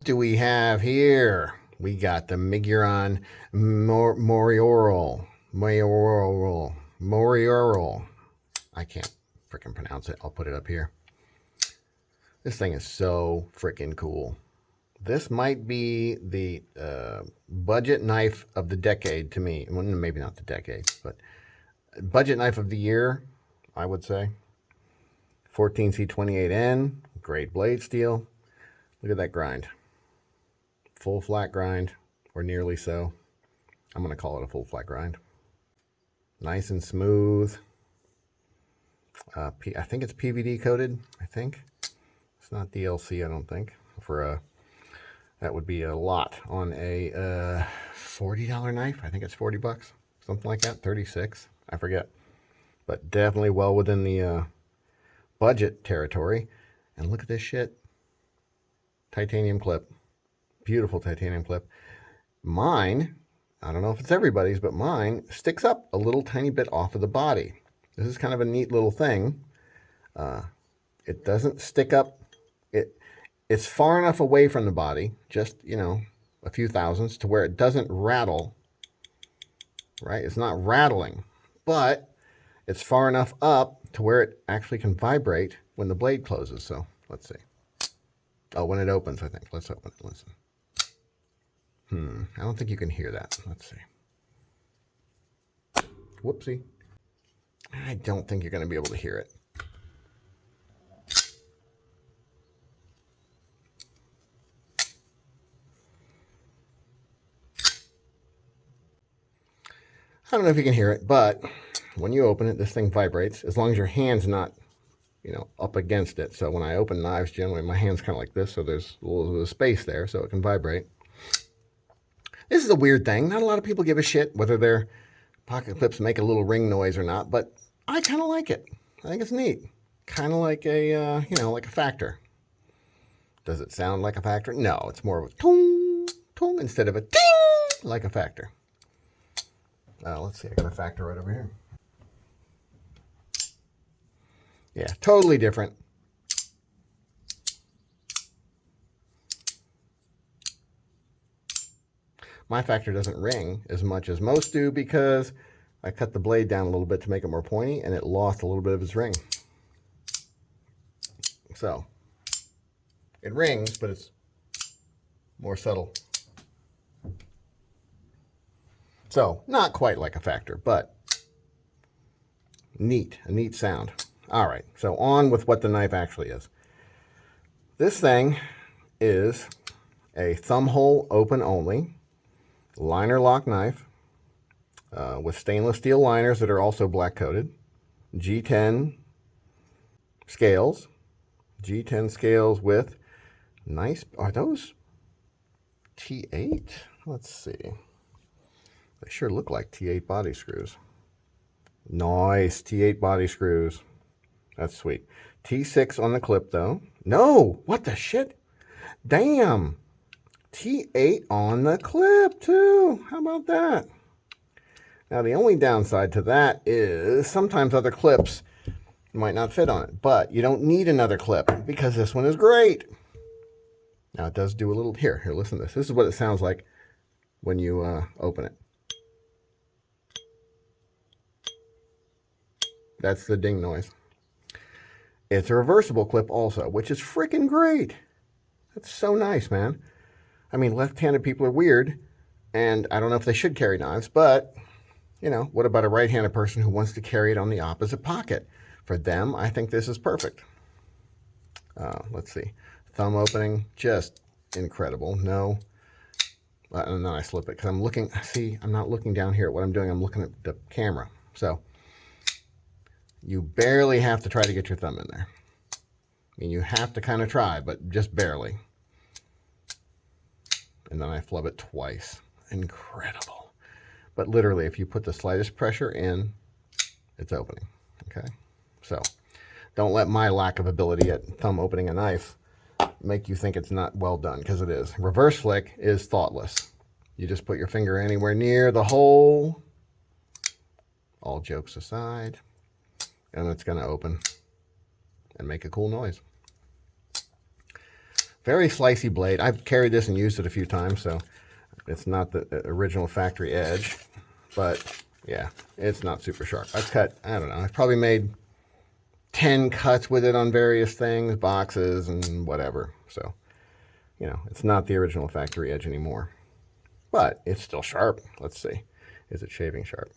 do we have here? We got the Miguron Moyarl. I can't freaking pronounce it. I'll put it up here. This thing is so freaking cool. This might be the budget knife of the decade to me. Well, maybe not the decade, but budget knife of the year, I would say. 14C28N, great blade steel. Look at that grind. Full flat grind, or nearly so. I'm going to call it a full flat grind. Nice and smooth. I think it's PVD coated, I think. It's not DLC, I don't think. That would be a lot on a $40 knife. I think it's 40 bucks, something like that, 36, I forget. But definitely well within the budget territory. And look at this shit. Titanium clip. Beautiful titanium clip. Mine, I don't know if it's everybody's, but mine sticks up a little tiny bit off of the body. This is kind of a neat little thing. It doesn't stick up. It's far enough away from the body, just, you know, a few thousandths, to where it doesn't rattle, right? It's not rattling, but it's far enough up to where it actually can vibrate when the blade closes. So let's see. Oh, when it opens, I think. Let's open it. Listen. I don't think you can hear that. Let's see. Whoopsie. I don't think you're going to be able to hear it. I don't know if you can hear it, but when you open it, this thing vibrates, as long as your hand's not, you know, up against it. So when I open knives, generally my hand's kind of like this, so there's a little bit of space there so it can vibrate. This is a weird thing. Not a lot of people give a shit whether their pocket clips make a little ring noise or not, but I kind of like it. I think it's neat. Kind of like a, you know, like a factor. Does it sound like a factor? No, it's more of a tong, tong instead of a ding like a factor. Let's see, I got a factor right over here. Yeah, totally different. My factor doesn't ring as much as most do because I cut the blade down a little bit to make it more pointy, and it lost a little bit of its ring. So, it rings, but it's more subtle. So, not quite like a factor, but neat, a neat sound. All right, so on with what the knife actually is. This thing is a thumb hole open only liner lock knife with stainless steel liners that are also black coated. G10 scales. G10 scales with nice, are those T8? Let's see. They sure look like T8 body screws. Nice T8 body screws. That's sweet. T6 on the clip though. No, what the shit? Damn. T8 on the clip too. How about that? Now the only downside to that is sometimes other clips might not fit on it, but you don't need another clip because this one is great. Now it does do a little, here, listen to this. This is what it sounds like when you open it. That's the ding noise. It's a reversible clip also, which is freaking great. That's so nice, man. I mean, left-handed people are weird, and I don't know if they should carry knives, but, you know, what about a right-handed person who wants to carry it on the opposite pocket? For them, I think this is perfect. Let's see. Thumb opening, just incredible. No. And then I slip it because I'm looking, see, I'm not looking down here at what I'm doing. I'm looking at the camera. So you barely have to try to get your thumb in there. I mean, you have to kind of try, but just barely. And then I flub it twice. Incredible. But literally, if you put the slightest pressure in, it's opening. Okay? So don't let my lack of ability at thumb opening a knife make you think it's not well done, because it is. Reverse flick is thoughtless. You just put your finger anywhere near the hole, all jokes aside, and it's going to open and make a cool noise. Very slicey blade. I've carried this and used it a few times, so it's not the original factory edge, but yeah, it's not super sharp. I've cut, I don't know, I've probably made 10 cuts with it on various things, boxes and whatever. So, you know, it's not the original factory edge anymore, but it's still sharp. Let's see. Is it shaving sharp?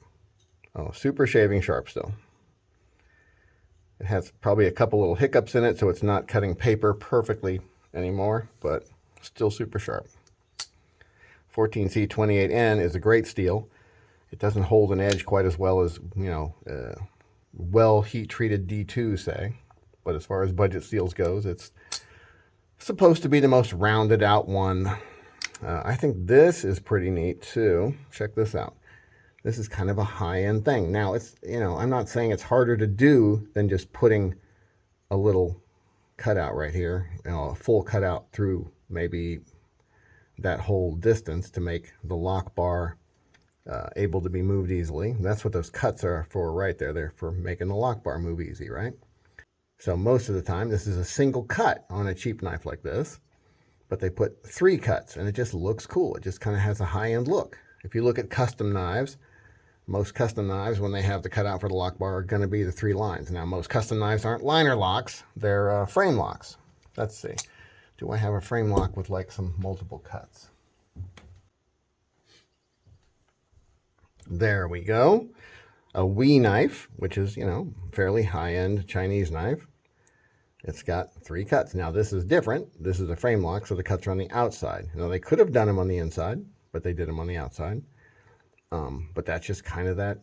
Oh, super shaving sharp still. It has probably a couple little hiccups in it, so it's not cutting paper perfectly anymore, but still super sharp. 14C28N is a great steel. It doesn't hold an edge quite as well as, you know, well heat-treated D2, say. But as far as budget steels goes, it's supposed to be the most rounded out one. I think this is pretty neat, too. Check this out. This is kind of a high-end thing. Now, it's, you know, I'm not saying it's harder to do than just putting a little cutout right here, you know, a full cutout through maybe that whole distance to make the lock bar able to be moved easily. That's what those cuts are for right there. They're for making the lock bar move easy, right? So most of the time, this is a single cut on a cheap knife like this, but they put 3 cuts, and it just looks cool. It just kind of has a high-end look. If you look at custom knives, most custom knives, when they have the cutout for the lock bar, are going to be the 3 lines. Now, most custom knives aren't liner locks. They're frame locks. Let's see. Do I have a frame lock with like some multiple cuts? There we go. A Wee knife, which is, you know, fairly high-end Chinese knife. It's got 3 cuts. Now, this is different. This is a frame lock, so the cuts are on the outside. Now, they could have done them on the inside, but they did them on the outside. But that's just kind of that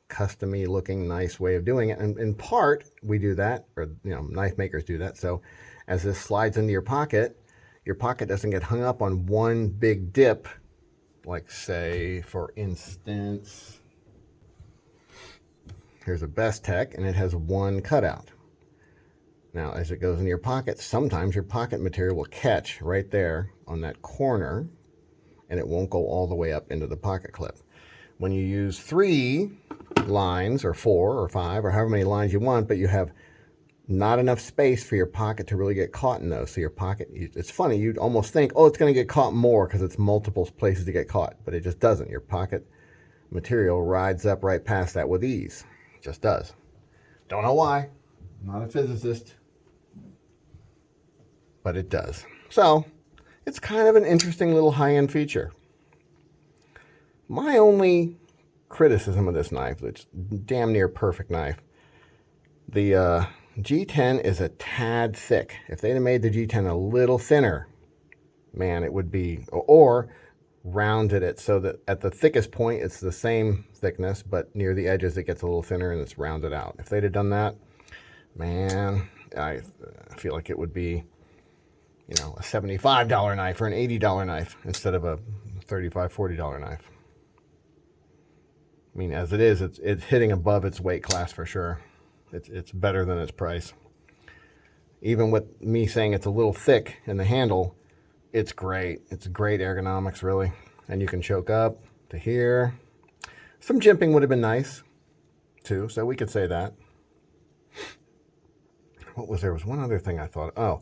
custom-y looking nice way of doing it. And in part, we do that, or, you know, knife makers do that. So as this slides into your pocket doesn't get hung up on one big dip. Like, say, for instance, here's a Best Tech, and it has 1 cutout. Now, as it goes into your pocket, sometimes your pocket material will catch right there on that corner, and it won't go all the way up into the pocket clip. When you use 3 lines, or 4 or 5, or however many lines you want, but you have not enough space for your pocket to really get caught in those. So your pocket, it's funny, you'd almost think, oh, it's going to get caught more because it's multiple places to get caught, but it just doesn't. Your pocket material rides up right past that with ease. It just does. Don't know why. I'm not a physicist, but it does. So it's kind of an interesting little high-end feature. My only criticism of this knife, it's damn near perfect knife, the G10 is a tad thick. If they'd have made the G10 a little thinner, man, it would be, or rounded it so that at the thickest point it's the same thickness, but near the edges it gets a little thinner and it's rounded out. If they'd have done that, man, I feel like it would be, you know, a $75 knife or an $80 knife instead of a $35, $40 knife. I mean, as it is, it's hitting above its weight class for sure. It's better than its price. Even with me saying it's a little thick in the handle, it's great. It's great ergonomics, really. And you can choke up to here. Some jimping would have been nice, too, so we could say that. What was there? Was one other thing I thought. Oh,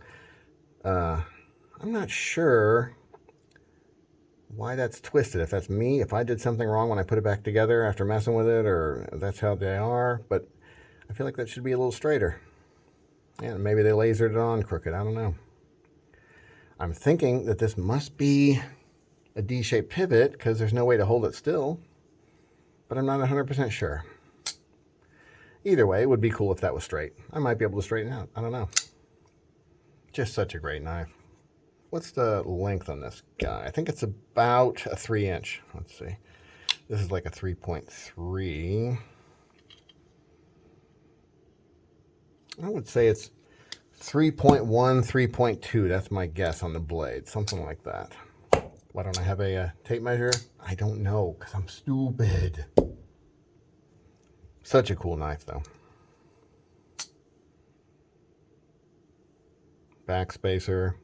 I'm not sure why that's twisted. If that's me, if I did something wrong when I put it back together after messing with it, or that's how they are, but I feel like that should be a little straighter. Yeah, maybe they lasered it on crooked. I don't know. I'm thinking that this must be a D-shaped pivot because there's no way to hold it still, but I'm not 100% sure. Either way, it would be cool if that was straight. I might be able to straighten it out. I don't know. Just such a great knife. What's the length on this guy? I think it's about a 3-inch. Let's see. This is like a 3.3. I would say it's 3.1, 3.2. That's my guess on the blade. Something like that. Why don't I have a tape measure? I don't know, because I'm stupid. Such a cool knife, though. Backspacer.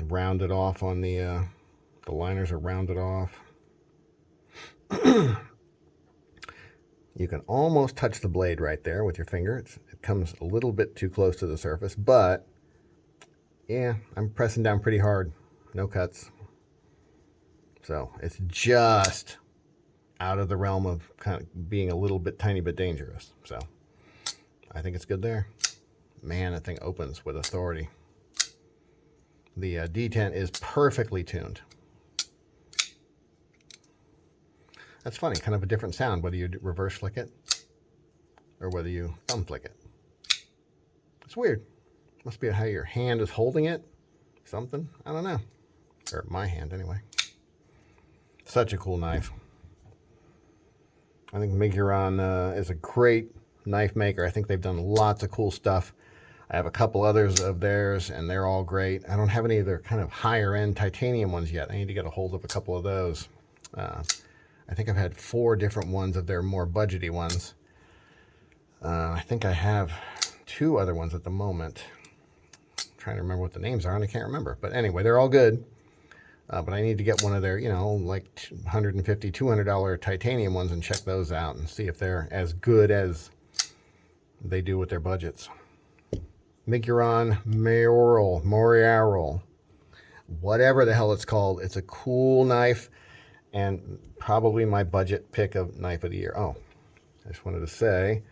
Rounded off on the liners are rounded off. You can almost touch the blade right there with your finger. It comes a little bit too close to the surface, but Yeah, I'm pressing down pretty hard. No cuts. So it's just out of the realm of kind of being a little bit, tiny bit dangerous. So I think it's good there. Man, that thing opens with authority. The detent is perfectly tuned. That's funny, kind of a different sound, whether you reverse flick it or whether you thumb flick it. It's weird. Must be how your hand is holding it. Something. I don't know. Or my hand, anyway. Such a cool knife. I think Miguron is a great knife maker. I think they've done lots of cool stuff. I have a couple others of theirs, and they're all great. I don't have any of their kind of higher-end titanium ones yet. I need to get a hold of a couple of those. I think I've had 4 different ones of their more budgety ones. I think I have 2 other ones at the moment. I'm trying to remember what the names are, and I can't remember. But anyway, they're all good. But I need to get one of their, like $150, $200 titanium ones and check those out and see if they're as good as they do with their budgets. Miguron Moyarl, whatever the hell it's called. It's a cool knife and probably my budget pick of knife of the year. Oh, I just wanted to say,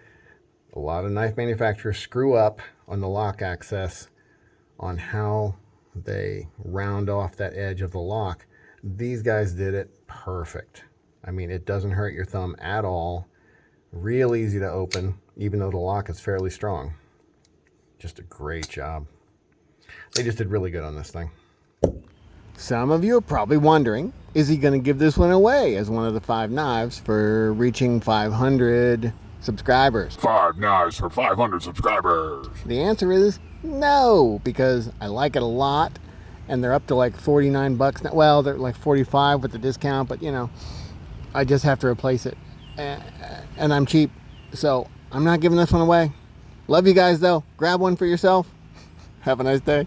a lot of knife manufacturers screw up on the lock access on how they round off that edge of the lock. These guys did it perfect. I mean, it doesn't hurt your thumb at all. Real easy to open, even though the lock is fairly strong. Just a great job. They just did really good on this thing. Some of you are probably wondering, is he going to give this one away as one of the 5 knives for reaching 500 subscribers? 5 knives for 500 subscribers. The answer is no, because I like it a lot, and they're up to like 49 bucks now. Well, they're like 45 with the discount, but I just have to replace it, and I'm cheap, so I'm not giving this one away. Love you guys though. Grab one for yourself. Have a nice day.